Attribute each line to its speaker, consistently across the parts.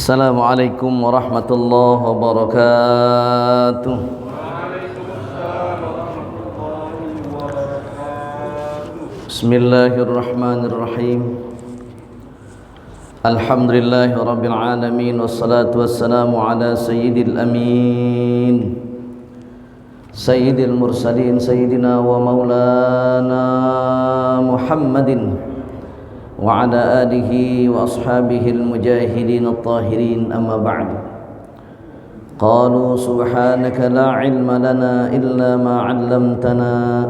Speaker 1: Assalamualaikum warahmatullahi wabarakatuh. Bismillahirrahmanirrahim. Alhamdulillahi rabbil alamin, wassalatu wassalamu ala sayyidil amin, sayyidil mursalin, sayyidina wa maulana Muhammadin wa ala alihi wa ashabihi al-mujahidin at-tahirin, amma ba'd. Qalu subhanaka la ilma lana illa ma 'allamtana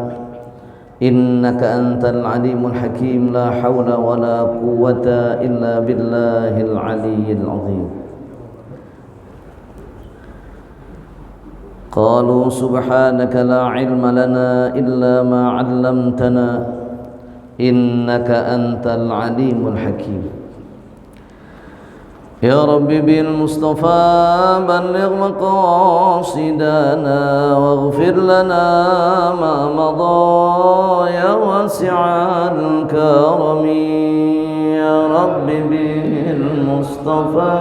Speaker 1: innaka antal alimul hakim, la hawla wa la quwwata illa billahil aliyyil azim. Qalu subhanaka la ilma lana illa ma 'allamtana innaka antal alimul hakim. Ya Rabbi bil Mustafa balligh maqasidana waghfir lana ma madha ya wasi'al karami. Ya Rabbi bil Mustafa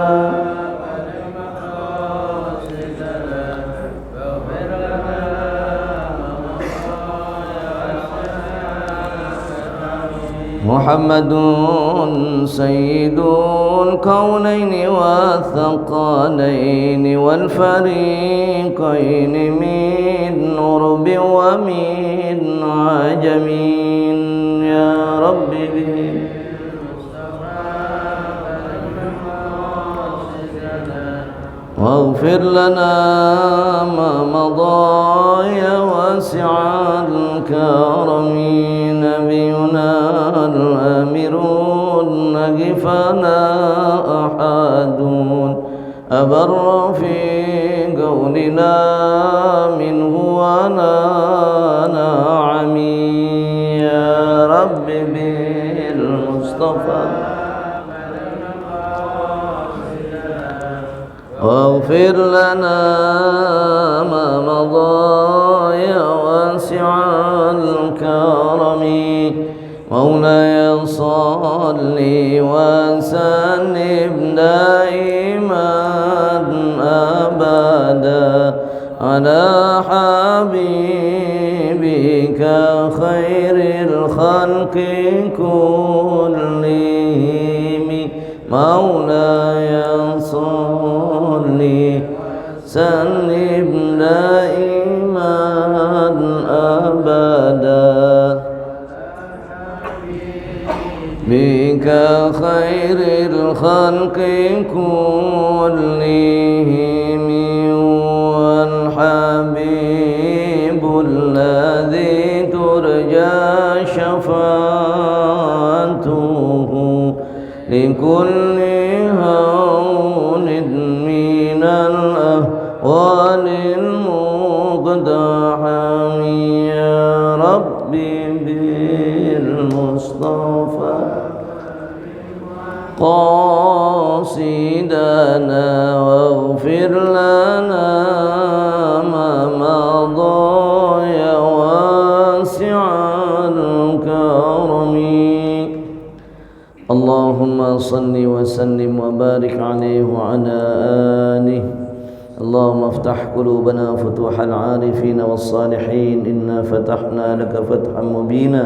Speaker 1: Muhammadun sayyidul kaunaini wa thaqalaini wal fariqaini min urbi wa min ajamin. Ya Rabbi bil waghfir lana ma madha ya wasi'al karami. Nabiyuna al-amirun nagifana ahadun abarra fi qawlina minhu wa na'ami. Ya Rabbi bil Mustafa waghfir lana ma madha ya wasi'al karami. Maulaya salli wa sallim daiman abada ala habibika khairil khalqi kullihim. Maulaya salli sallim daiman abada bika khairil khalqi kullihim. Wal habibul ladzi turja syafa'atuhu likulli hawnin minal ahwalil muqtahami. Ya Rabbi bil Mustafa qasidana waghfir lana ma madha ya wasi'al karami. Allahumma salli wa sallim wa barik alaihi wa ala alihi. Allahumma aftah qulubana futuhal arifin was salihin, inna fatahna laka fathan mubina.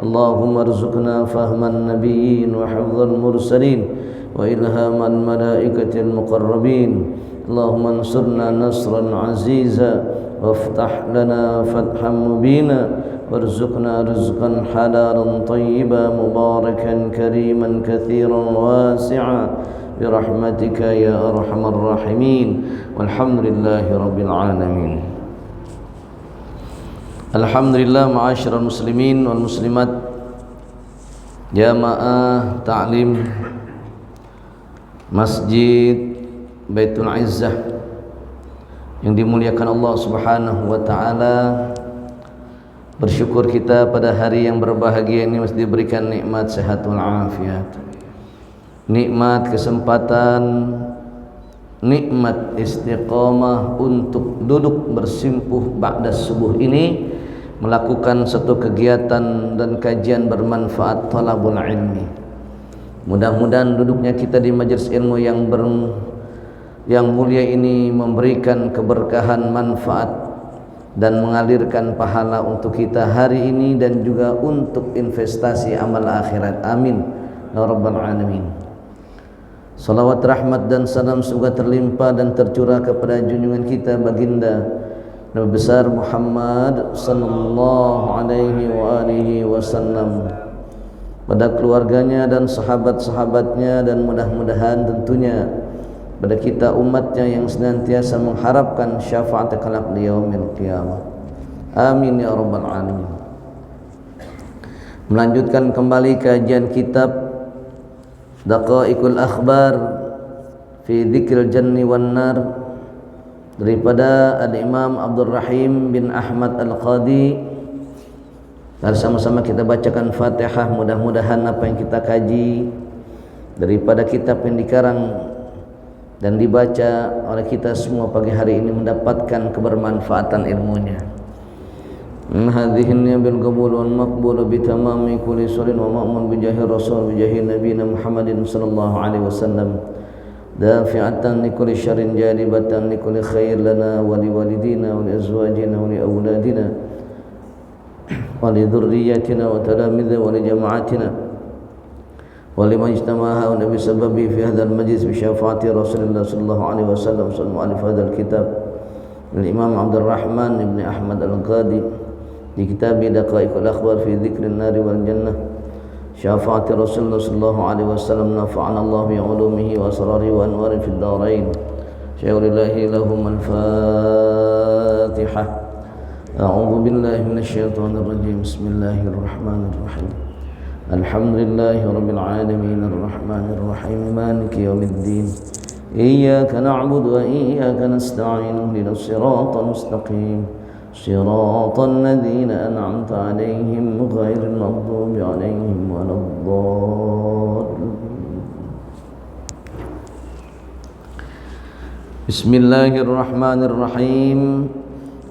Speaker 1: Allahumma arzuqna fahman nabiyyin wa hifdzal mursalin wa ilhamal malaikatil muqarrabin. Allahumma ansurna nasran aziza waftah lana fathan mubina warzuqna rizqan halalan tayyiban mubarakan kariman kathiran wasi'a birahmatika ya arhamar rahimin. Walhamdulillahi rabbil alamin. Alhamdulillah, ma'asyiral muslimin wal muslimat, jamaah ta'lim Masjid Baitul Izzah yang dimuliakan Allah Subhanahu wa taala. Bersyukur kita pada hari yang berbahagia ini masih diberikan nikmat sehat wal afiat, nikmat kesempatan, nikmat istiqamah untuk duduk bersimpuh ba'da subuh ini melakukan satu kegiatan dan kajian bermanfaat talabul ilmi. Mudah-mudahan duduknya kita di majelis ilmu yang mulia ini memberikan keberkahan, manfaat dan mengalirkan pahala untuk kita hari ini dan juga untuk investasi amal akhirat. Amin ya rabbal alamin. Salawat, rahmat dan salam semoga terlimpah dan tercurah kepada junjungan kita baginda Nabi besar Muhammad sallallahu alaihi wa alihi wasallam, pada keluarganya dan sahabat-sahabatnya, dan mudah-mudahan tentunya pada kita umatnya yang senantiasa mengharapkan syafaat kelak di yaumil qiyamah. Amin ya rabbal alamin. Melanjutkan kembali kajian kitab Daqaiqul Akhbar fi Dzikril Janni wan Nar daripada Al-Imam Abdul Rahim bin Ahmad Al-Qadi. Mari sama-sama kita bacakan Fatihah. Mudah-mudahan apa yang kita kaji daripada kitab yang dikarang dan dibaca oleh kita semua pagi hari ini mendapatkan kebermanfaatan ilmunya. Hadhihi bil qabul wal maqbul bi tamami kulli surin wa ma'mun bi jahi rasul bi jahi nabiyina Muhammadin sallallahu alaihi wasallam, dafi'atan li kulli syarrin jalibatan li kulli khair lana wa li walidina wa li azwajina wa li auladina wa li dhurriyyatina wa talamidina wa li jama'atina wa liman ijtama'a nabi sababi fi hadzal majlis bi syafaati Rasulillah sallallahu alaihi wasallam mu'allif hadzal kitab al-Imam Abdul Rahman ibn Ahmad Al-Qadi di kitab Daqaiqul Akhbar fi Dzikrin Nar wal Jannah, syafaati Rasulullah sallallahu alaihi wasallam, nafa'ana Allah bi ulumihi wa asrarihi wa anwarihi fid dharain. Syaulillahi lahum al-Fatihah. A'udzu billahi minasy syaithanir rajim. Bismillahirrahmanirrahim. Alhamdulillahi rabbil alamin arrahmanir rahim maliki yaumiddin. Iyyaka na'budu wa iyyaka nasta'in. Ihdinas siratal mustaqim. صراط الذين أنعمت عليهم غير المغضوب عليهم ولا الضالين. بسم الله الرحمن الرحيم.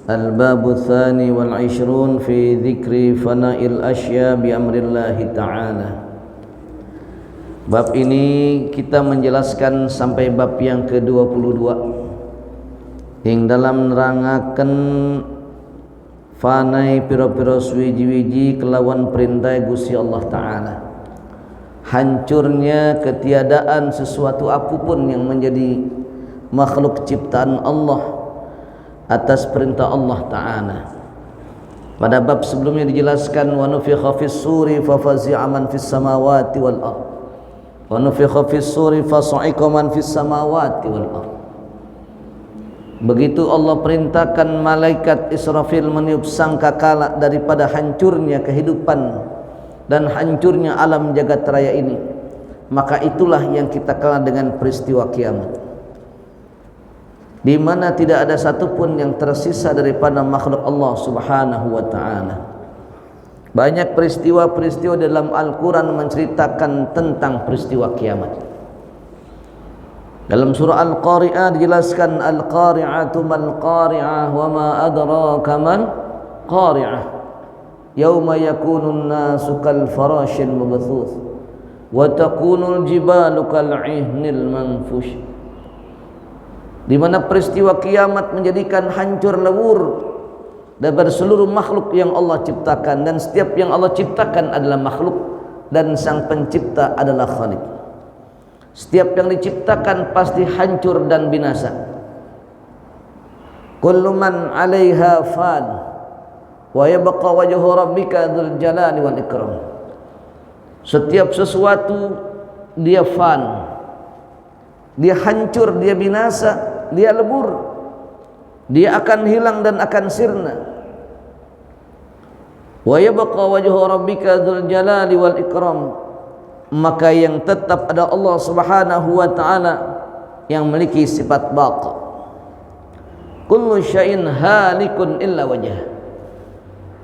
Speaker 1: الباب الثاني والعشرون في ذكر فناء الأشياء بأمر الله تعالى. Bab ini kita menjelaskan sampai bab yang ke-22 yang dalam nerangaken fanai piro-piro suwiji-wiji kelawan perintah Gusti Allah Ta'ala, hancurnya ketiadaan sesuatu apapun yang menjadi makhluk ciptaan Allah atas perintah Allah Ta'ala. Pada bab sebelumnya dijelaskan wa nufikha fis suri fa fazi'a man fis samawati wal ard, wa nufikha fis suri fa sa'iqa man fis samawati wal ard. Begitu Allah perintahkan malaikat Israfil meniup sangkakala daripada hancurnya kehidupan dan hancurnya alam jagat raya ini, maka itulah yang kita kenal dengan peristiwa kiamat, di mana tidak ada satupun yang tersisa daripada makhluk Allah Subhanahu wa ta'ala. Banyak peristiwa-peristiwa dalam Al-Quran menceritakan tentang peristiwa kiamat. Dalam surah Al-Qari'ah dijelaskan Al-Qari'atu mal qari'ah wa ma adraka mal qari'ah yauma yakunun nasu kal farashil mabthuth wa takunul jibalu kal 'ihnil manfush. Di mana peristiwa kiamat menjadikan hancur lebur daripada seluruh makhluk yang Allah ciptakan, dan setiap yang Allah ciptakan adalah makhluk dan sang pencipta adalah Khaliq. Setiap yang diciptakan pasti hancur dan binasa. Kullu man 'alaiha fan wa yabqa wajhu rabbika dzul jalali wal ikram. Setiap sesuatu dia fan, dia hancur, dia binasa, dia lebur, dia akan hilang dan akan sirna. Wa yabqa wajhu rabbika dzul jalali wal ikram. Maka yang tetap ada Allah Subhanahu wa ta'ala yang memiliki sifat baqa. Kullu syai'in halikun illa wajah.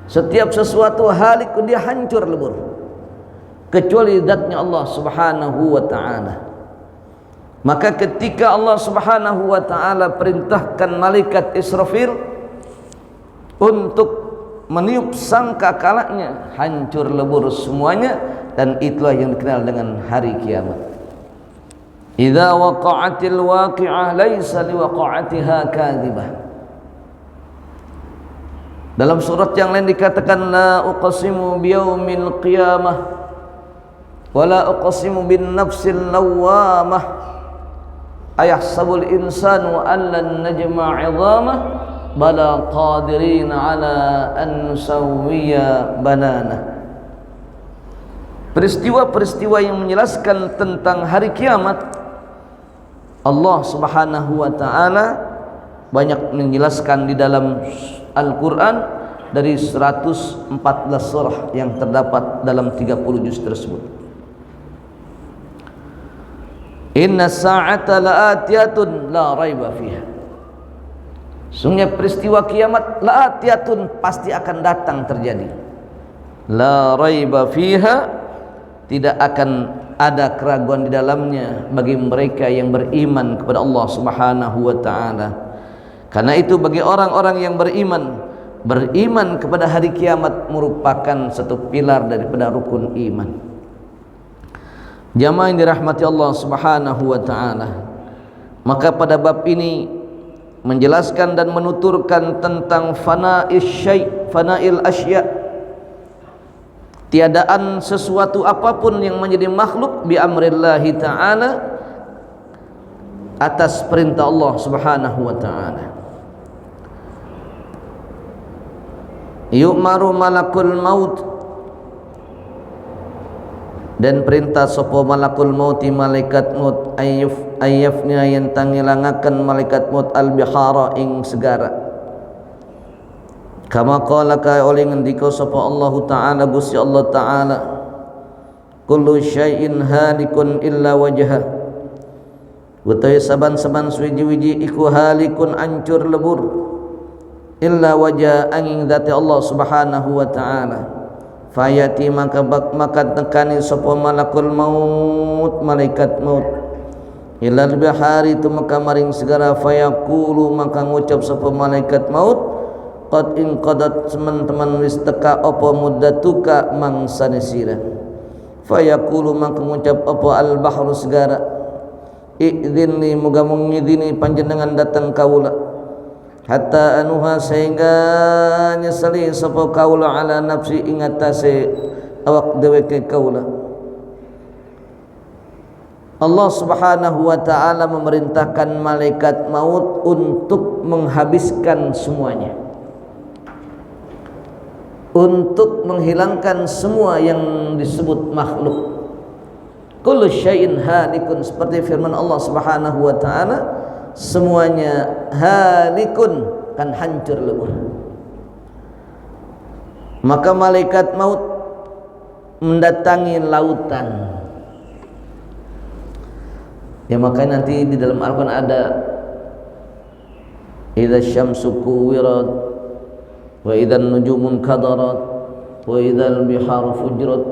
Speaker 1: Setiap sesuatu halik, dia hancur lebur, kecuali zatnya Allah Subhanahu wa ta'ala. Maka ketika Allah Subhanahu wa ta'ala perintahkan malaikat Israfil untuk meniup sangkakalanya, hancur lebur semuanya, dan itulah yang dikenal dengan hari kiamat. Idza waqa'atil waqi'ah laisa liwaqa'atiha kadhibah. Dalam surat yang lain dikatakan la uqsimu biyaumil qiyamah wa la uqsimu bin nafsil lawwamah ayahsabul insanu an lan najma'a 'idhamah bala qadirin ala an nusawwiya banana. Peristiwa-peristiwa yang menjelaskan tentang hari kiamat, Allah Subhanahu wa taala banyak menjelaskan di dalam Al-Qur'an dari 114 surah yang terdapat dalam 30 juz tersebut. Inna sa'ata la'atiyatun la raiba fiha. Sungguhnya peristiwa kiamat la'atiyatun, pasti akan datang terjadi. La raiba fiha, tidak akan ada keraguan di dalamnya bagi mereka yang beriman kepada Allah Subhanahu wa taala. Karena itu bagi orang-orang yang beriman kepada hari kiamat merupakan satu pilar daripada rukun iman. Jamaah yang dirahmati Allah Subhanahu wa taala, maka pada bab ini menjelaskan dan menuturkan tentang fana'il asya', tiadaan sesuatu apapun yang menjadi makhluk bi amrillahi ta'ala, atas perintah Allah Subhanahu wa ta'ala. Yu'maru malakul maut, dan perintah sapa malakul mauti malaikat maut ayyafnya yang tangilangakan malaikat maut al bihara ing segara. Kama qala ka oleh ngendika sapa Allah taala, Gusti Allah taala, kullu syai'in halikun illa wajha, utawi saban-saban suwiji-wiji iku halikun ancur lebur, illa wajha angin zati Allah Subhanahu wa taala. Fayati maka tekani sapa malakul maut malaikat maut ilal bihari tu maka maring segara, fayaqulu maka ngucap sapa malaikat maut, qad in qadat teman-teman wis teka apa muddatuka mangsane sira. Fayaqulu maka ngucap apa al bahru segara, idzinni muga mengidini panjenengan datang kaula, hatta anuha sehingga nyesali sapa kaula ala nafsi ingatase awak dheweke kaula. Allah Subhanahu wa taala memerintahkan malaikat maut untuk menghabiskan semuanya, untuk menghilangkan semua yang disebut makhluk. Kullu syai'in halikun, seperti firman Allah Subhanahu wa taala, semuanya halikun, kan hancur lebur. Maka malaikat maut mendatangi lautan. Ya makanya nanti di dalam Al-Quran ada idza syamsu kuwirat wa idzan nujumun kadarat wa idzal biharu fujirat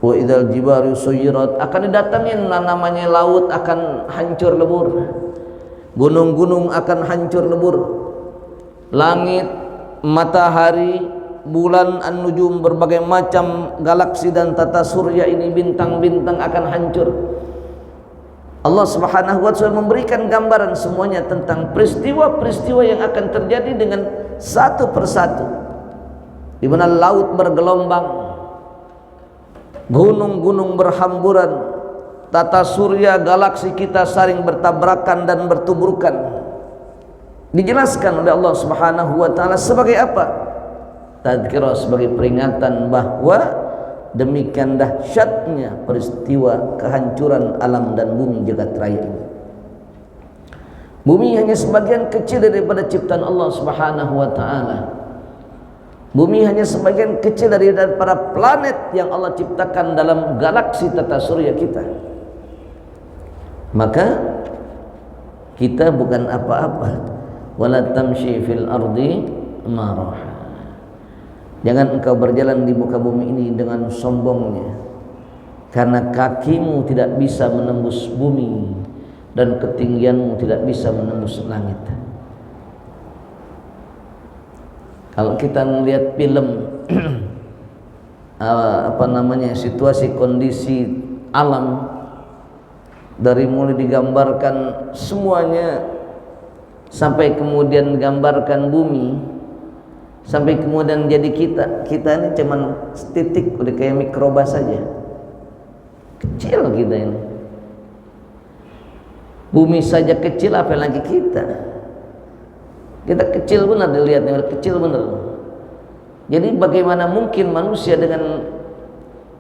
Speaker 1: wa idzal jibaru suyirat. Akan didatangin namanya laut akan hancur lebur, gunung-gunung akan hancur lebur, langit, matahari, bulan, an-nujum, berbagai macam galaksi dan tata surya ini, bintang-bintang akan hancur. Allah Subhanahu wa taala memberikan gambaran semuanya tentang peristiwa-peristiwa yang akan terjadi dengan satu persatu, di mana laut bergelombang, gunung-gunung berhamburan, tata surya galaksi kita saling bertabrakan dan bertuburkan. Dijelaskan oleh Allah Subhanahu wa taala sebagai apa? Tadzkirah, sebagai peringatan bahwa demikian dahsyatnya peristiwa kehancuran alam dan bumi jagat raya ini. Bumi hanya sebagian kecil daripada ciptaan Allah Subhanahu wa taala. Bumi hanya sebagian kecil dari para planet yang Allah ciptakan dalam galaksi tata surya kita. Maka kita bukan apa-apa. Wala tamshi fil ardi maraha. Jangan engkau berjalan di muka bumi ini dengan sombongnya, karena kakimu tidak bisa menembus bumi dan ketinggianmu tidak bisa menembus langit. Kalau kita melihat film situasi kondisi alam, dari mulai digambarkan semuanya sampai kemudian gambarkan bumi, sampai kemudian jadi kita ini cuman titik, udah kayak mikroba saja, kecil kita ini. Bumi saja kecil, apalagi kita kecil benar, dilihatnya kecil benar. Jadi bagaimana mungkin manusia dengan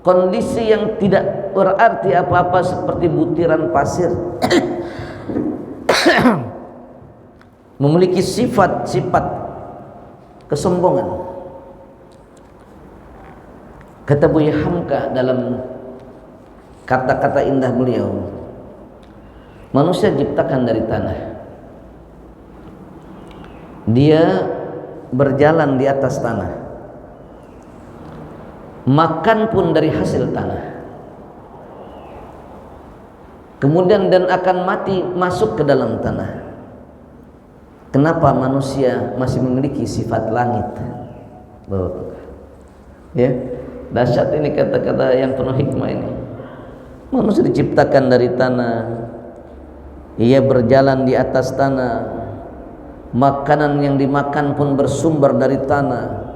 Speaker 1: kondisi yang tidak berarti apa-apa seperti butiran pasir memiliki sifat-sifat kesombongan. Kata Buya Hamka dalam kata-kata indah beliau, manusia diciptakan dari tanah, dia berjalan di atas tanah, makan pun dari hasil tanah, kemudian dan akan mati masuk ke dalam tanah. Kenapa manusia masih memiliki sifat langit? Ya, dahsyat ini kata-kata yang penuh hikmah ini. Manusia diciptakan dari tanah, ia berjalan di atas tanah, makanan yang dimakan pun bersumber dari tanah,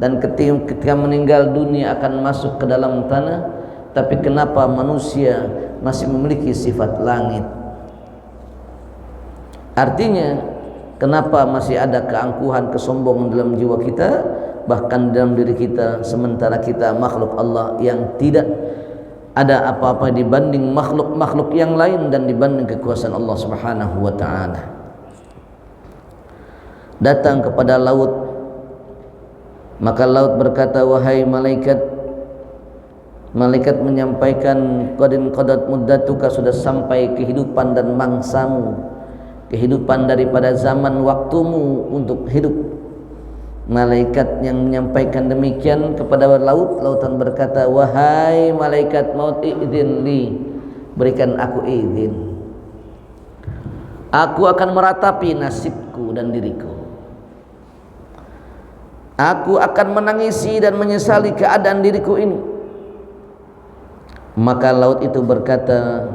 Speaker 1: dan ketika meninggal dunia akan masuk ke dalam tanah. Tapi kenapa manusia masih memiliki sifat langit? Artinya, kenapa masih ada keangkuhan, kesombongan dalam jiwa kita, bahkan dalam diri kita, sementara kita makhluk Allah yang tidak ada apa-apa dibanding makhluk-makhluk yang lain dan dibanding kekuasaan Allah Subhanahu wa ta'ala. Datang kepada laut, maka laut berkata, wahai malaikat. Malaikat menyampaikan, qadin qadat muddatuka, sudah sampai kehidupan dan mangsamu, kehidupan daripada zaman waktumu untuk hidup. Malaikat yang menyampaikan demikian kepada laut, lautan berkata, wahai malaikat maut, izin li, berikan aku izin, aku akan meratapi nasibku dan diriku. Aku akan menangisi dan menyesali keadaan diriku ini. Maka laut itu berkata,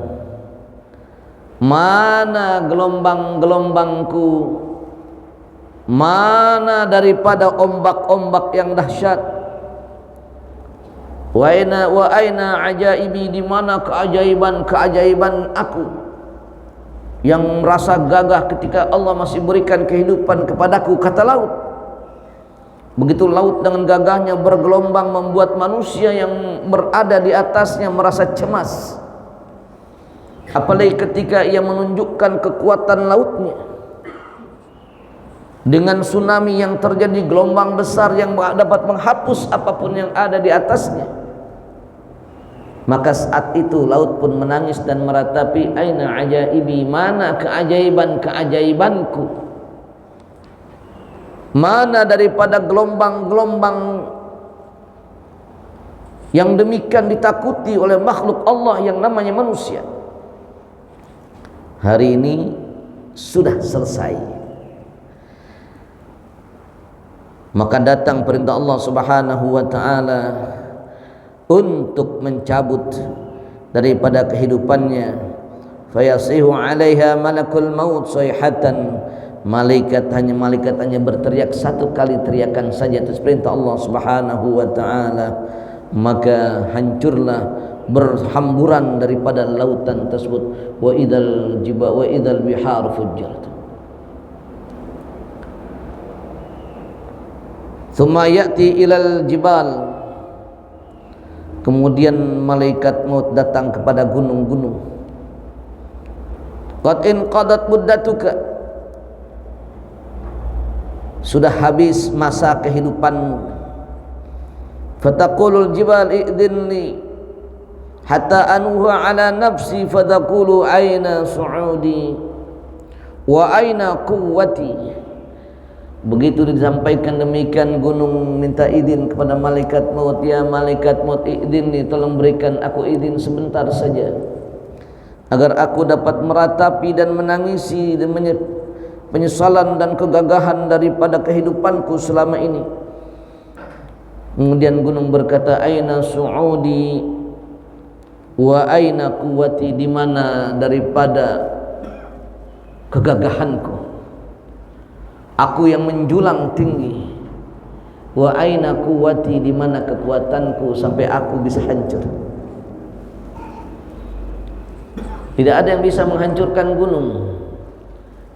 Speaker 1: mana gelombang-gelombangku, mana daripada ombak-ombak yang dahsyat, wa aina ajaibi, di mana keajaiban-keajaiban aku yang merasa gagah ketika Allah masih berikan kehidupan kepadaku, kata laut. Begitu laut dengan gagahnya bergelombang membuat manusia yang berada di atasnya merasa cemas. Apalagi ketika ia menunjukkan kekuatan lautnya dengan tsunami yang terjadi, gelombang besar yang dapat menghapus apapun yang ada di atasnya. Maka saat itu laut pun menangis dan meratapi, aina ajaibi, mana keajaiban-keajaibanku, mana daripada gelombang-gelombang yang demikian ditakuti oleh makhluk Allah yang namanya manusia. Hari ini sudah selesai. Maka datang perintah Allah Subhanahu wa ta'ala untuk mencabut daripada kehidupannya. Fayasihu 'alaiha malakul maut sayhatan, malaikat hanya berteriak satu kali teriakan saja atas perintah Allah Subhanahu wa ta'ala, maka hancurlah, berhamburan daripada lautan tersebut. Wa idzal bihar fujjirat. Tsumma ya'ti ilal jibal, kemudian malaikat maut datang kepada gunung-gunung. Qad in qadat muddatuka, sudah habis masa kehidupanmu. Fataqulul jibal idzinni hatta anuha ala nafsi, fataqulu aina su'udi wa aina quwwati. Begitu disampaikan demikian, gunung minta izin kepada malaikat maut, ya malaikat maut, idzinni, tolong berikan aku izin sebentar saja agar aku dapat meratapi dan menangisi dan penyesalan dan kegagahan daripada kehidupanku selama ini. Kemudian gunung berkata, aina su'udi wa aina quwwati, di mana daripada kegagahanku, aku yang menjulang tinggi, wa aina quwwati, di mana kekuatanku sampai aku bisa hancur. Tidak ada yang bisa menghancurkan gunung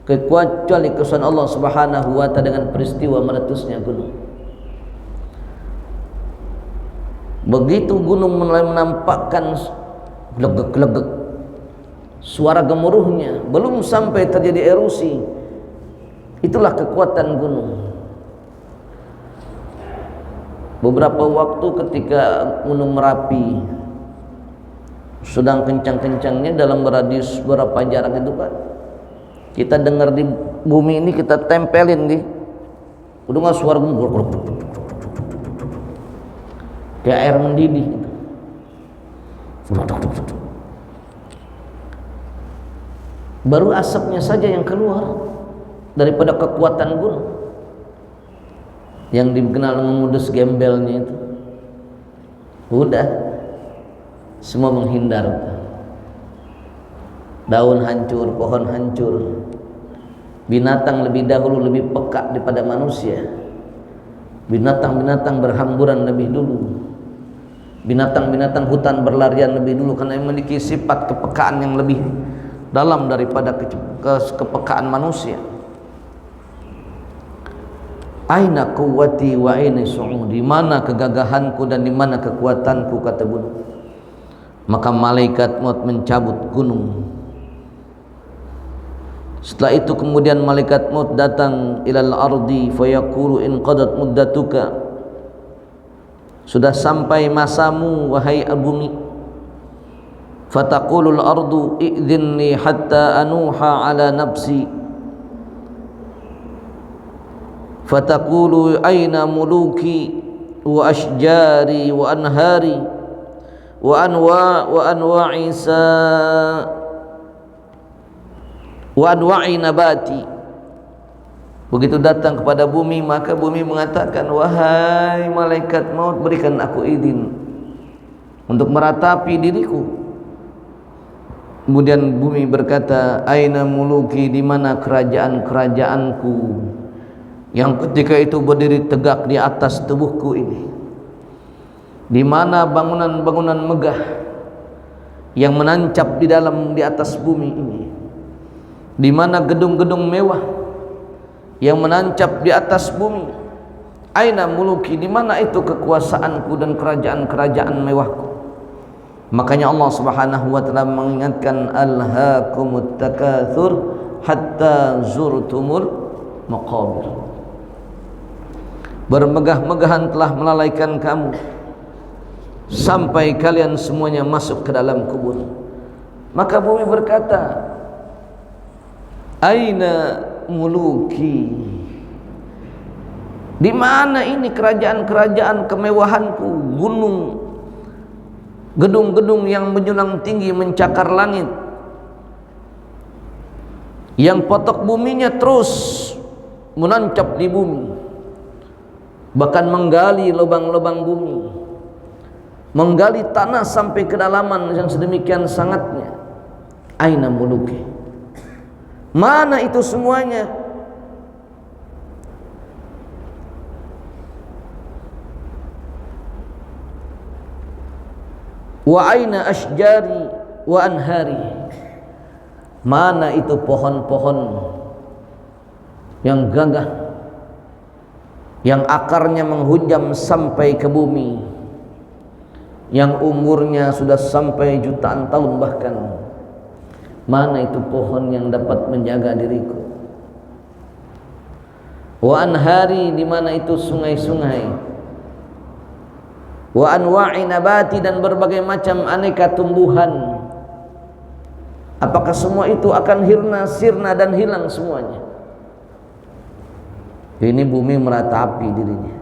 Speaker 1: kecuali kesusahan Allah Subhanahu wa ta'ala dengan peristiwa meletusnya gunung. Begitu gunung mulai menampakkan gelegek-gelegek suara gemuruhnya, belum sampai terjadi erosi, itulah kekuatan gunung. Beberapa waktu ketika Gunung Merapi sedang kencang-kencangnya, dalam radius berapa jarak itu Pak, kita dengar di bumi ini, kita tempelin di udah nggak suara gemuruh kayak air mendidih gitu. Baru asapnya saja yang keluar daripada kekuatan gunung yang dikenal dengan modus gembelnya itu, udah semua menghindar. Daun hancur, pohon hancur, binatang lebih dahulu lebih peka daripada manusia. Binatang-binatang berhamburan lebih dulu, binatang-binatang hutan berlarian lebih dulu, karena memiliki sifat kepekaan yang lebih dalam daripada kepekaan manusia. Aina quwwati wa aina su'udi, di mana kegagahanku dan di mana kekuatanku, kata gunung. Maka malaikat maut mencabut gunung. Setelah itu kemudian malaikat maut datang ilal ardi fayaqulu in qadat muddatuka, sudah sampai masamu wahai bumi. Fataqulul ardu i'dhinni hatta anuha ala nafsi, fataqulu aina muluki wa ashjari wa anhari wa anwa'i wa anwa'i nabati. Begitu datang kepada bumi, maka bumi mengatakan, wahai malaikat maut, berikan aku izin untuk meratapi diriku. Kemudian bumi berkata, aina muluki, di mana kerajaan-kerajaanku yang ketika itu berdiri tegak di atas tubuhku ini? Di mana bangunan-bangunan megah yang menancap di atas bumi ini? Di mana gedung-gedung mewah yang menancap di atas bumi? Aina muluki, di mana itu kekuasaanku dan kerajaan-kerajaan mewahku? Makanya Allah Subhanahu wa ta'ala mengingatkan, alhaakumut takatsur hatta zurtumul maqabir. Bermegah-megahan telah melalaikan kamu sampai kalian semuanya masuk ke dalam kubur. Maka bumi berkata, aina muluki, di mana ini kerajaan-kerajaan kemewahanku? Gunung, gedung-gedung yang menjulang tinggi mencakar langit, yang potok buminya terus menancap di bumi, bahkan menggali lubang-lubang bumi, menggali tanah sampai kedalaman yang sedemikian sangatnya. Aina muluki, mana itu semuanya? Wa aina ashjari wa anhari, mana itu pohon-pohon yang gagah, yang akarnya menghujam sampai ke bumi, yang umurnya sudah sampai jutaan tahun bahkan? Mana itu pohon yang dapat menjaga diriku? Wa anhari, di mana itu sungai-sungai? Wa anwa'i nabati, dan berbagai macam aneka tumbuhan. Apakah semua itu akan sirna dan hilang semuanya? Ini bumi meratapi dirinya.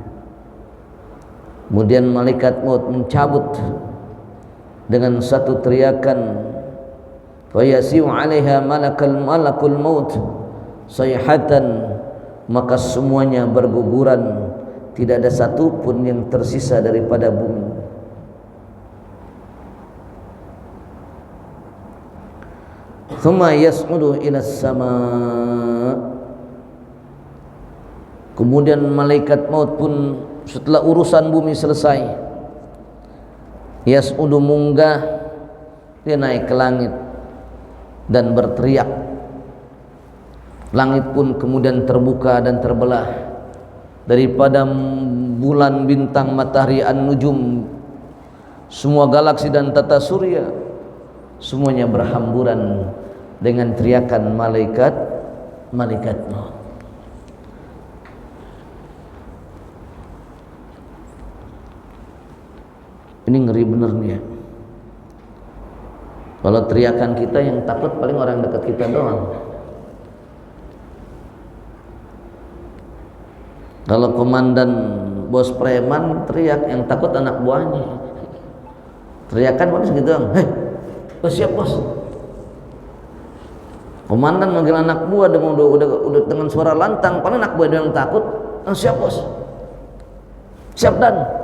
Speaker 1: Kemudian malaikat maut mencabut dengan satu teriakan, fayasiu 'alaiha malakul maut sayhatan, maka semuanya berguguran tidak ada satu pun yang tersisa daripada bumi. Thumma yas'udu ila sama. Kemudian malaikat maut pun setelah urusan bumi selesai, yas'udu munggah, dia naik ke langit dan berteriak. Langit pun kemudian terbuka dan terbelah. Daripada bulan, bintang, matahari, an-nujum, semua galaksi dan tata surya, semuanya berhamburan dengan teriakan malaikat maut. Ini ngeri bener nih ya. Kalau teriakan kita yang takut paling orang dekat kita doang. Kalau komandan bos preman teriak, yang takut anak buahnya. Teriakan paling segitu doang. Hei, siap bos. Komandan manggil anak buah udah dengan suara lantang, paling anak buah yang takut. Siap bos. Siap dan.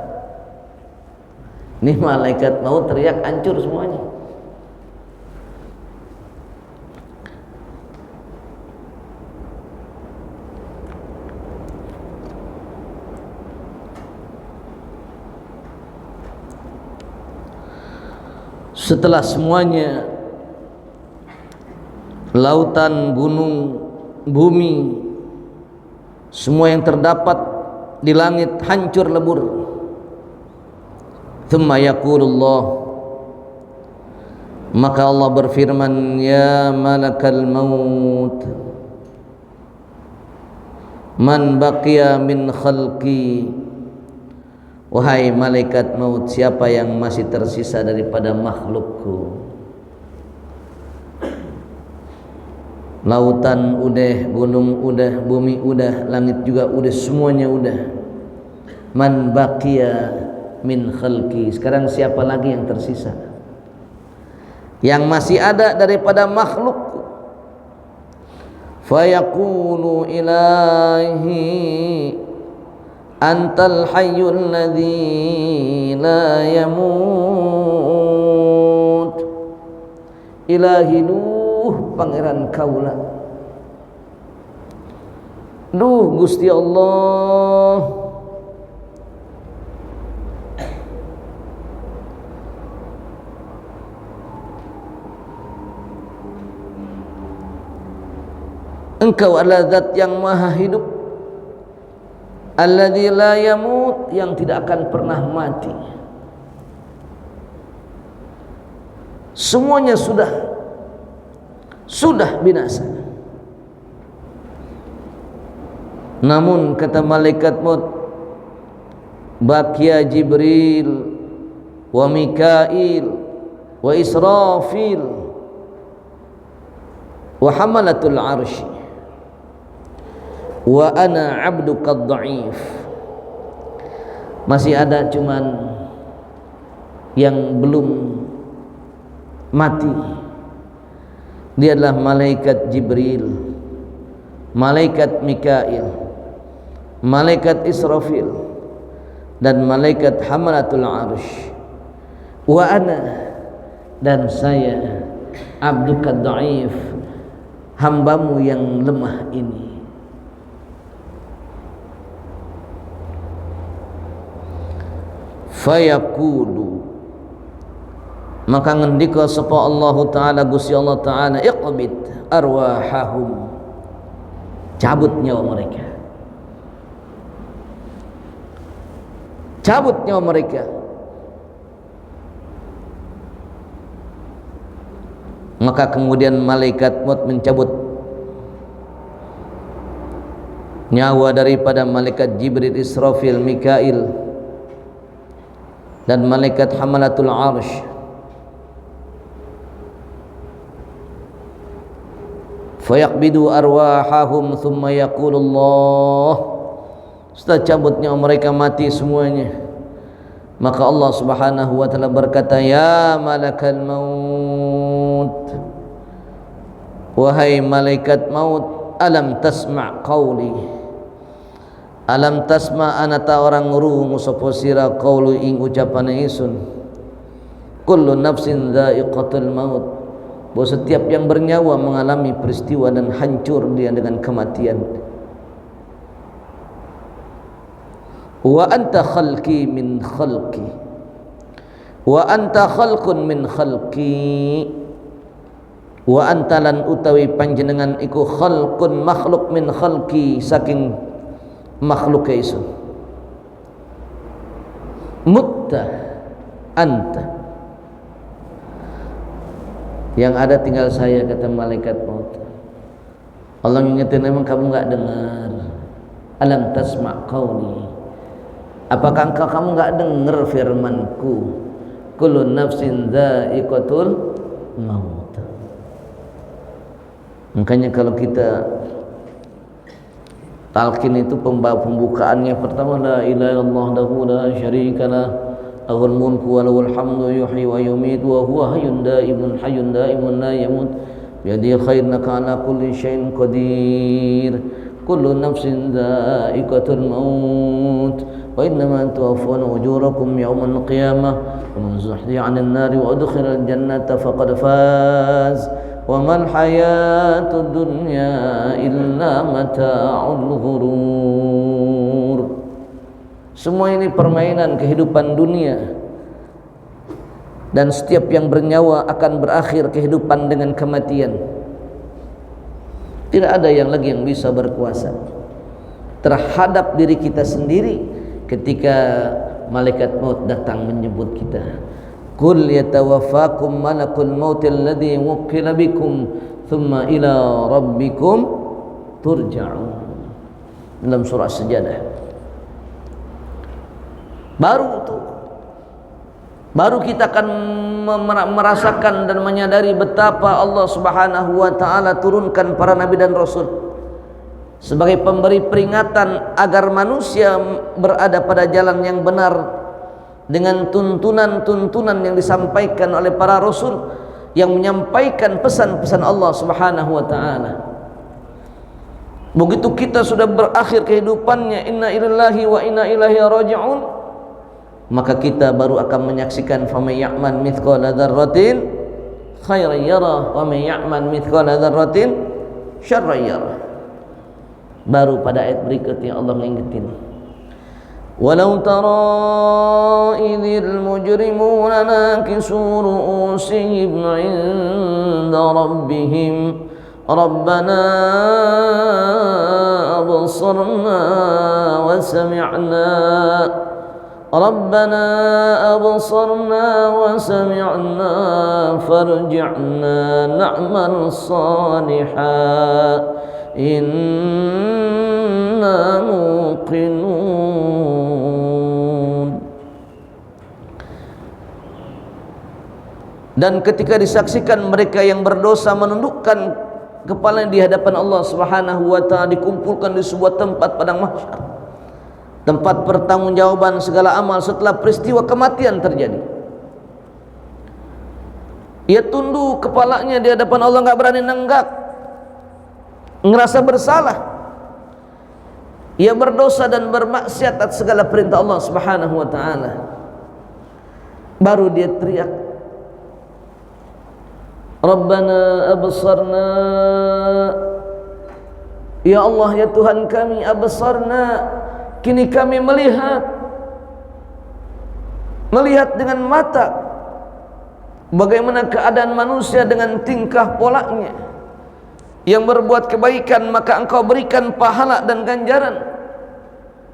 Speaker 1: Ini malaikat mau teriak, hancur semuanya. Setelah semuanya, lautan, gunung, bumi, semua yang terdapat di langit hancur lebur. Thumma yaqulullah, maka Allah berfirman, ya malakal maut, man baqiya min khalqi, wahai malaikat maut, siapa yang masih tersisa daripada makhlukku. Lautan udah, gunung udah, bumi udah, langit juga udah, semuanya udah. Man baqiya min khalqi, sekarang siapa lagi yang tersisa, yang masih ada daripada makhlukku? Fayaqulu ilahi antal hayyul ladzi la yamut. Ilahi, duh pangeran kaula, duh Gusti Allah, Engkau adalah zat yang maha hidup, alladzi la yamut, yang tidak akan pernah mati. Semuanya sudah binasa. Namun kata malaikat maut, baqiya Jibril wa Mikail wa Israfil wa hamalatul arsy wa ana abduka dhaif. Masih ada cuman yang belum mati. Dia adalah malaikat Jibril, malaikat Mikail, malaikat Israfil, dan malaikat hamalatul arsy. Wa ana, dan saya, abduka dhaif, hambamu yang lemah ini. Fayaqulu, maka ngendika sapa Allah Ta'ala, Gusti Allah Ta'ala, iqbid arwahahum, cabut nyawa mereka, cabut nyawa mereka. Maka kemudian malaikat maut mencabut nyawa daripada malaikat Jibril, Israfil, Mikail, dan malaikat hamalatul arsy. Fayaqbidu arwahahum thumma yaqulullah, setelah cabutnya mereka mati semuanya, maka Allah Subhanahu wa taala berkata, ya malakal maut, wahai malaikat maut, alam tasma' qawli, Alam tasma anata orang ngurungu sapa sira qaulu ing ucapan ingsun kullu nafsin dha'iqatul maut, bahwa setiap yang bernyawa mengalami peristiwa dan hancur dia dengan kematian. Wa anta khalqi min khalqi wa anta khalqun min khalqi wa anta lan utawi panjenengan iku khalqun makhluk min khalqi saking makhluk isun. Mutta anta, yang ada tinggal saya, kata malaikat maut. Allah ngingetin, memang kamu enggak dengar? Alam tasma' qauli, apakah kamu enggak dengar firmanku? Kullu nafsin dha'iqatul maut. Makanya kalau kita talqin itu pembukaannya pertama la ilaha illallah wahdahu la syarikalah lahul mulku wa lahul hamdu yuhyi wa yumiitu wa huwa hayyun daimun la yamut biyadihi khair innaka ala kulli syai'in qadir. Kullu nafsin dha'iqatul maut wa innama tuwaffawna ujurakum yawmal qiyamah wa man zuhziha 'anil nari wa udkhilal jannata faqad faz wa mal hayatud dunya illa mata'ul ghurur. Semua ini permainan kehidupan dunia, dan setiap yang bernyawa akan berakhir kehidupan dengan kematian. Tidak ada yang lagi yang bisa berkuasa terhadap diri kita sendiri ketika malaikat maut datang menjemput kita. Qul yatawaffakum malakul maut alladhi wukkila bikum thumma ila rabbikum turja'un. Dalam surah Sajadah. Baru kita akan merasakan dan menyadari betapa Allah Subhanahu wa taala turunkan para nabi dan rasul sebagai pemberi peringatan agar manusia berada pada jalan yang benar dengan tuntunan-tuntunan yang disampaikan oleh para rasul yang menyampaikan pesan-pesan Allah Subhanahu wa taala. Begitu kita sudah berakhir kehidupannya, inna lillahi wa inna ilaihi raji'un, maka kita baru akan menyaksikan faman ya'mal mithqala dzarratin khairan yarah wa man ya'mal mithqala dzarratin syarran yarah. Baru pada ayat berikutnya Allah mengingetin, walau tara idzil mujrimuna nakisu ru'usihim 'inda rabbihim rabbana absarna wa sami'na ربنا أبصرنا وسمعنا فارجعنا نعمل صالحا إنا موقنون. Dan ketika disaksikan mereka yang berdosa menundukkan kepalanya di hadapan Allah Subhanahu wa taala, dikumpulkan di sebuah tempat padang mahsyar, tempat pertanggungjawaban segala amal setelah peristiwa kematian terjadi. Ia tunduk kepalanya di hadapan Allah, enggak berani nenggak, ngerasa bersalah. Ia berdosa dan bermaksiat atas segala perintah Allah Subhanahu wa taala. Baru dia teriak, Rabbana absarna, ya Allah ya Tuhan kami, absarna, kini kami melihat dengan mata bagaimana keadaan manusia dengan tingkah polanya. Yang berbuat kebaikan maka engkau berikan pahala dan ganjaran,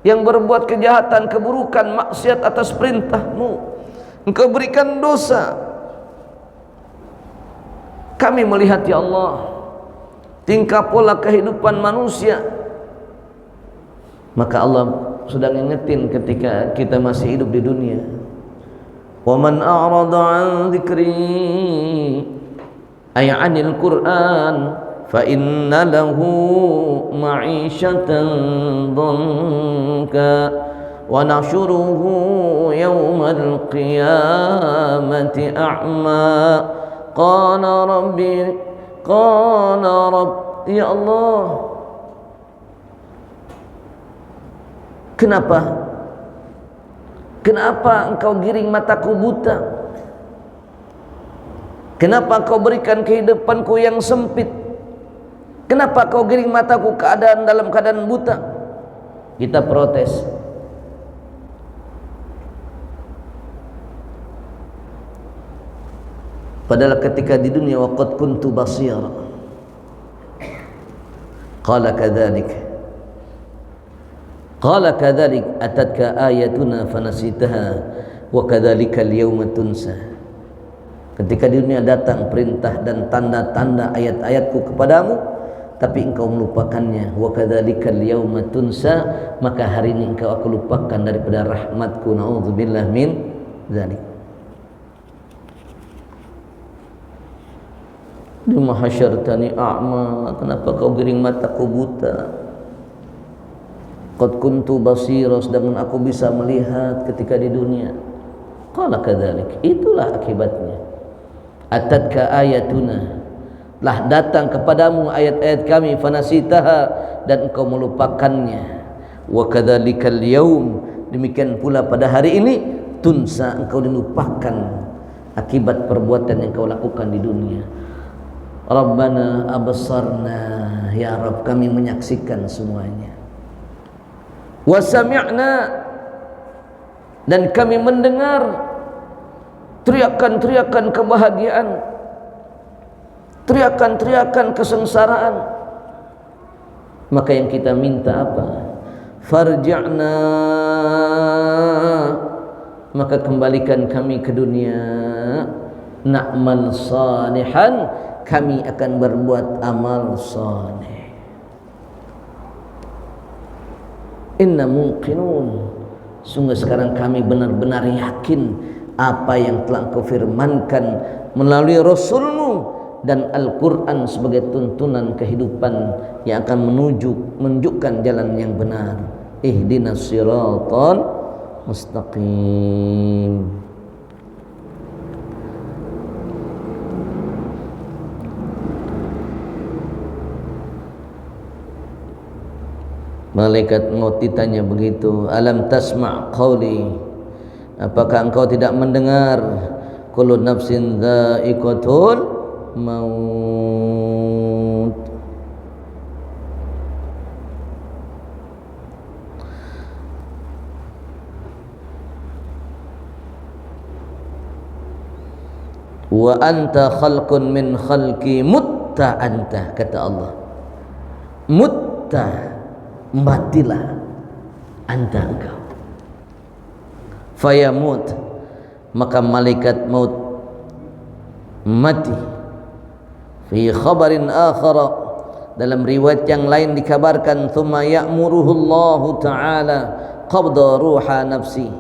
Speaker 1: yang berbuat kejahatan, keburukan, maksiat atas perintahmu, engkau berikan dosa. Kami melihat ya Allah tingkah pola kehidupan manusia. Maka Allah sudah ngingetin ketika kita masih hidup di dunia, wa man a'rada 'an dzikri ay 'anil Qur'an fa inna lahu ma'isyatan dhanka wa nahsyuruhu yawmal qiyamati a'ma qala rabb ya Allah, Kenapa? Kenapa engkau giring mataku buta? Kenapa kau berikan kehidupanku yang sempit? Kenapa kau giring mataku dalam keadaan buta? Kita protes. Padahal ketika di dunia waqad kuntu basira. Qala kadzalik atatka ayatuna fanasitaha wa kadzalika al-yawma tunsa. Ketika di dunia datang perintah dan tanda-tanda ayat-ayatku kepadamu, tapi engkau melupakannya. Wa kadzalika al-yawma tunsa, maka hari ini engkau aku lupakan daripada rahmatku. Na'udzubillah min dzalik. Di mahasyartani a'ma, kenapa kau giring mataku buta? Qad kuntu basira, sedangkan aku bisa melihat ketika di dunia. Qala kadzalik, itulah akibatnya. Atatka ayatuna, lah datang kepadamu ayat-ayat kami, fanasitaha, dan engkau melupakannya. Wa kadzalikal yaum, demikian pula pada hari ini, tunsa, engkau dilupakan akibat perbuatan yang kau lakukan di dunia. Rabbana absarna, ya Rabb, kami menyaksikan semuanya. Wa sami'na, dan kami mendengar teriakan-teriakan kebahagiaan, teriakan-teriakan kesengsaraan. Maka yang kita minta apa? Farji'na, maka kembalikan kami ke dunia. Na'mal salihan, kami akan berbuat amal saleh. Inna muqinun, sungguh sekarang kami benar-benar yakin apa yang telah Engkau firmankan melalui Rasul-Mu dan Al-Quran sebagai tuntunan kehidupan yang akan menunjukkan jalan yang benar. Ihdinas siratal mustaqim. Malaikat maut ditanya begitu, alam tasma' qawli, apakah engkau tidak mendengar kullu nafsin dha'iqatul maut. Wa anta khalqun min khalqi, mutta anta, kata Allah, mutta, matilah anta, engkau. Fayamut, maka malaikat maut mati. Fi khabarin akhara, dalam riwayat yang lain dikabarkan, thumma ya'muruhu Allah ta'ala qabda ruha nafsi,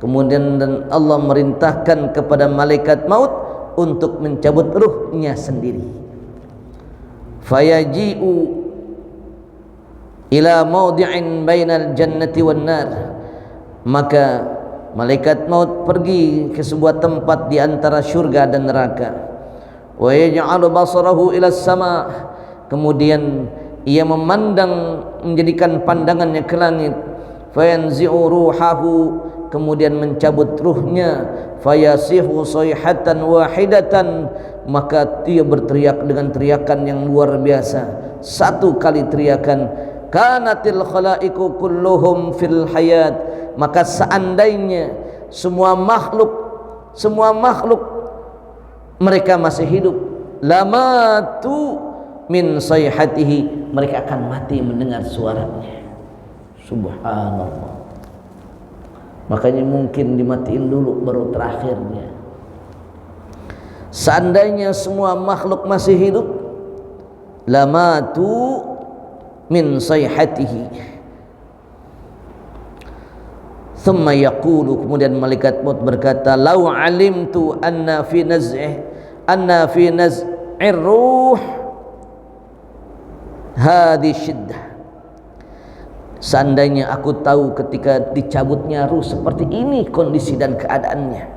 Speaker 1: kemudian dan Allah merintahkan kepada malaikat maut untuk mencabut ruhnya sendiri. Fayaji'u ila mawdi'in bainal jannati wan nar, maka malaikat maut pergi ke sebuah tempat di antara syurga dan neraka. Wa yaj'alu basarahu ila sama, kemudian ia memandang, menjadikan pandangannya ke langit. Fayanzi'u ruhahu, kemudian mencabut ruhnya. Fayasihu sayhatan wahidatan, maka dia berteriak dengan teriakan yang luar biasa, satu kali teriakan. Kanatil khalaiqu kulluhum fil hayat, maka seandainya semua makhluk mereka masih hidup, lamatu min sayhatihi, mereka akan mati mendengar suaranya. Subhanallah. Makanya mungkin dimatiin dulu baru terakhirnya. Seandainya semua makhluk masih hidup, lamatu min sayhatihi. Thumma yaqulu, kemudian malaikat maut berkata, lau alimtu anna fi naz'ir ruh hadhi syiddah, seandainya aku tahu ketika dicabutnya ruh seperti ini kondisi dan keadaannya,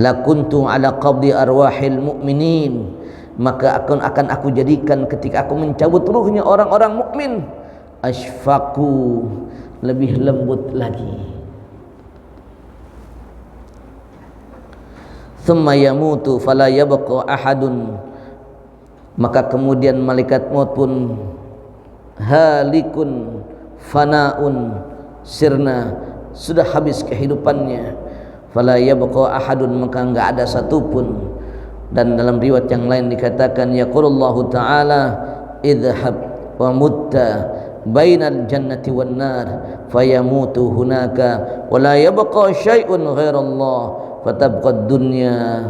Speaker 1: lakuntu ala qabdi arwahil mu'minin, maka akan aku jadikan ketika aku mencabut ruhnya orang-orang mukmin, asfaku, lebih lembut lagi. Thumma yamutu fala yabqa ahadun, maka kemudian malaikat maut pun halikun fanaun sirna, sudah habis kehidupannya. Fala yabqa ahadun, maka enggak ada satupun. Dan dalam riwayat yang lain dikatakan yaqulullahu ta'ala idhhab wa mutta bainal jannati wan nar fayamutu hunaka wa la yabqa syai'un ghairallah fatabqa dunya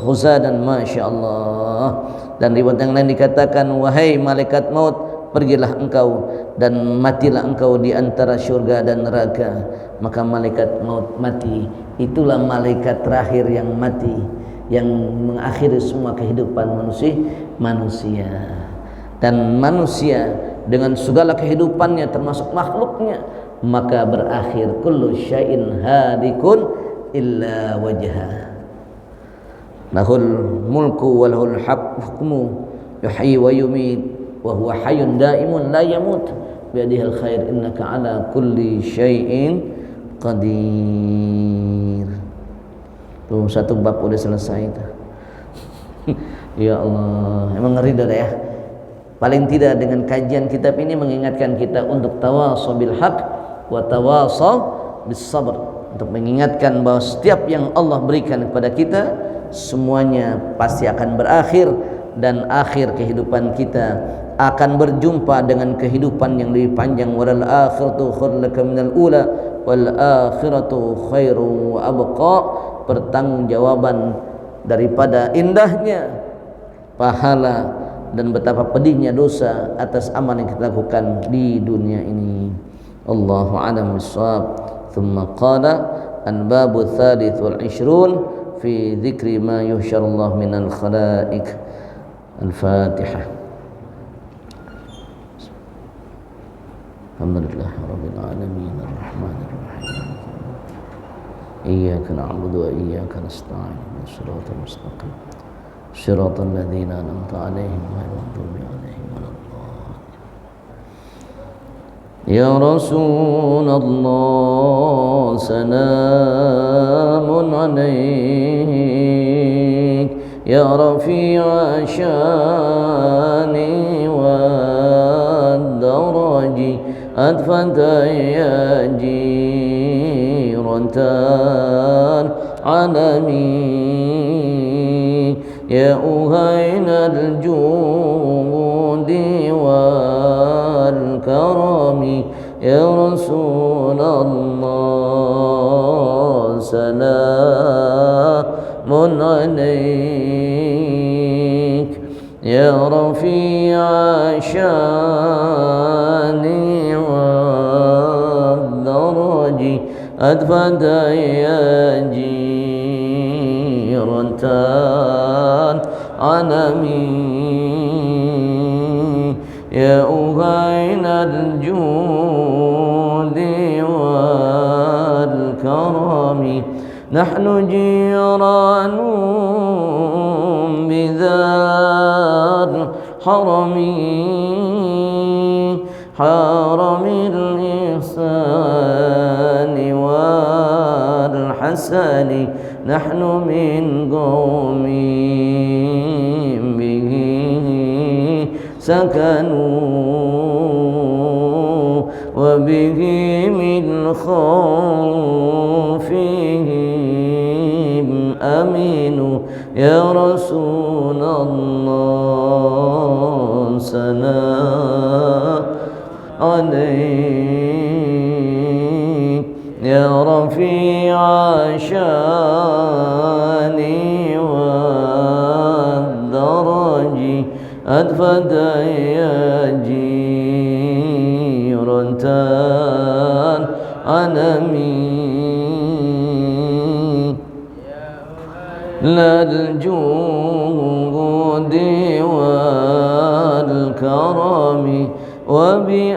Speaker 1: khusadan masyaallah. Dan riwayat yang lain dikatakan wahai malaikat maut, pergilah engkau dan matilah engkau di antara syurga dan neraka. Maka malaikat maut mati, itulah malaikat terakhir yang mati, yang mengakhiri semua kehidupan manusia. Dan manusia dengan segala kehidupannya termasuk makhluknya, maka berakhir kullu syai'in hadikun illa wajha lahul mulku wa lahul hukmu yuhyi wa yumit wa huwa hayyun daimun la yamut biyadihil khair innaka ala kulli syai'in qadir. Tuh satu bab udah selesai tuh. Ya Allah, emang ngeri dah ya. Paling tidak dengan kajian kitab ini mengingatkan kita untuk tawasau bil haq wa tawasau bis sabr, untuk mengingatkan bahwa setiap yang Allah berikan kepada kita semuanya pasti akan berakhir, dan akhir kehidupan kita akan berjumpa dengan kehidupan yang lebih panjang. Wal akhiratu khairul laka minal ula wal akhiratu khairu wa abqa, pertanggungjawaban daripada indahnya pahala dan betapa pedihnya dosa atas amal yang kita lakukan di dunia ini. Allahu a'lam bissawab. Thumma qala al-babu tsalits wal 20 fi dzikri ma yuhsyarullah minal khalaiq. Al-Fatihah. Alhamdulillahirabbil alamin arrahmanir rahim. Iyyaka na'budu wa iyyaka nasta'in. Shiratal mustaqim. Shiratal ladzina an'amta 'alaihim ghairil maghdubi 'alaihim waladdallin. Ya Rasulullah salamun 'alaik ya rafi'a syani wa daraji adfata ya jirantan alami ya uhainal judi wal karami ya Rasulullah salamun alaik ya rafi'a syani wal daraji adfata ya jirantan alami ya uhainal judi wal karami nahnu jiranun bidhar haramil ihsani wal hasani nahnu min qawmin bihi sakanu wa bihi min khawfihim aminu ya Rasulullah salam alaik ya rafi'a syani wa daraji adfata ya jirantan alami lal judi wal karami wa bi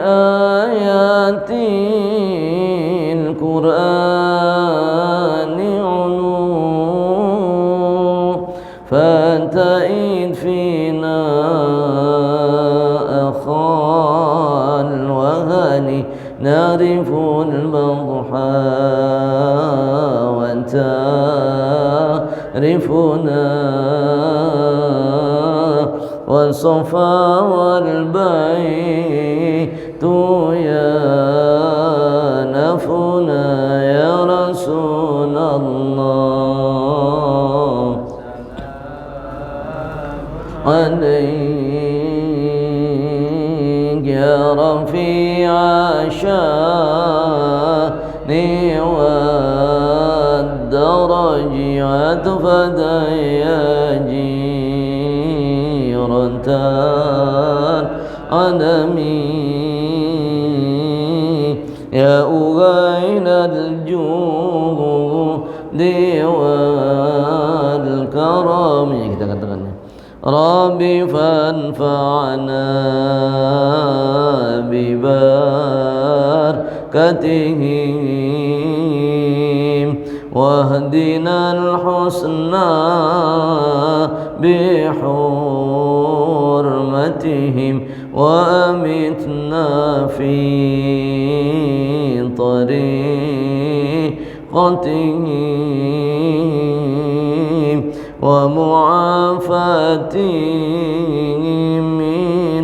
Speaker 1: ayatil qur'ani ulu fanta'id fina akhal wahani نعرف البضحى وتعرفنا والصفا والبيت يانفنا يا رسول الله عليك يا رفيع الشان والدرج عتفة يا جيرة العالمين يا أغين الجود والكرم kita katakan Rabbi fanfa'na bibarakatihim wahdina al-husna bihurmatihim wa amitna fi tariqatihim wa mu'afatihim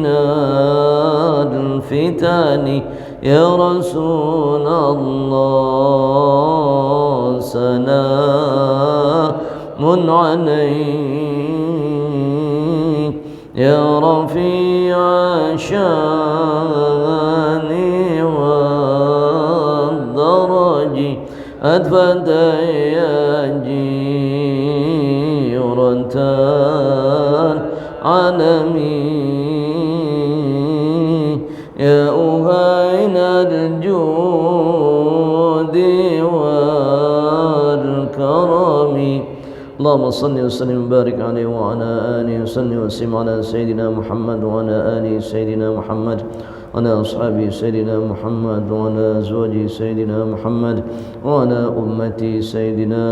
Speaker 1: minal fitani ya Rasulullah salamun alaik ya rafi'a syani wa daraji adfada ya العالمين يا أهين الجود والكرم اللهم صل وسلم وبارك عليه وعلى آله وسلم وسلم على سيدنا محمد وعلى آله سيدنا محمد وعلى أصحابه سيدنا محمد وعلى أزواجه سيدنا محمد وعلى أمتي سيدنا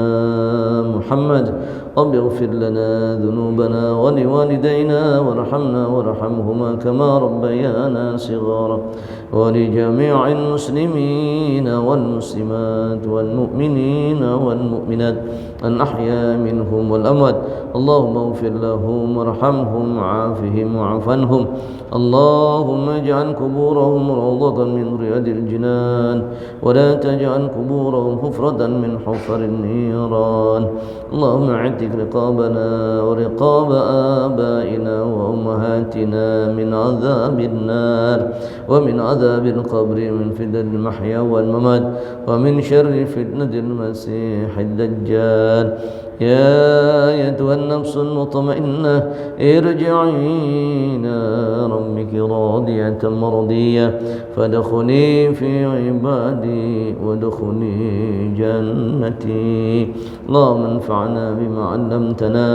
Speaker 1: محمد رب اغفر لنا ذنوبنا ولوالدينا وارحمنا وارحمهما كما ربيانا صغارا ولجميع المسلمين والمسلمات والمؤمنين والمؤمنات الأحياء منهم والأموات اللهم اغفر لهم وارحمهم وعافهم وعف عنهم اللهم اجعل قبورهم روضة من رياض الجنان ولا تجعل قبورهم حفرة من حفر النيران اللهم اعتق رقابنا ورقاب آبائنا وأمهاتنا من عذاب النار ومن عذاب القبر من فتنة المحيا والممات ومن شر فتنة المسيح الدجال يا أيتها النفس المطمئنة ارجعي إلى ربك راضية مرضية فادخلي في عبادي وادخلي جنتي اللهم انفعنا بما علمتنا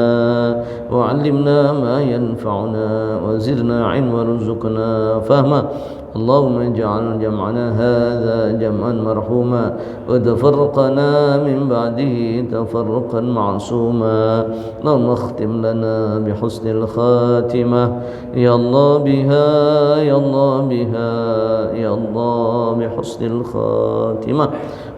Speaker 1: وعلمنا ما ينفعنا وزدنا علما وارزقنا فهما اللهم اجعل جمعنا هذا جمعا مرحوما وتفرقنا من بعده تفرقا معصوما اللهم اختم لنا بحسن الخاتمة يا الله بها يا الله بها يا الله بحسن الخاتمة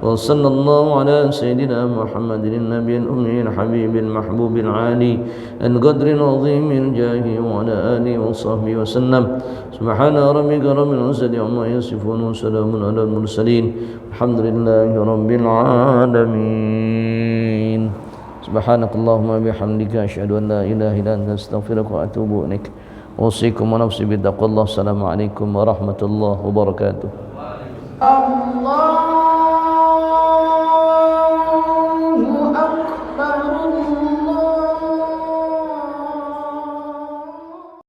Speaker 1: وصلى الله على سيدنا محمد النبي الأمي الحبيب المحبوب العالي القدر العظيم الجاه وعلى آله وصحبه وسلم سبحان ربك رب العزة عما يصفون وسلام على المرسلين الحمد لله رب العالمين سبحانك اللهم وبحمدك أشهد أن لا إله إلا أنت أستغفرك وأتوب إليك أوصيكم ونفسي بتقوى الله السلام عليكم ورحمة الله وبركاته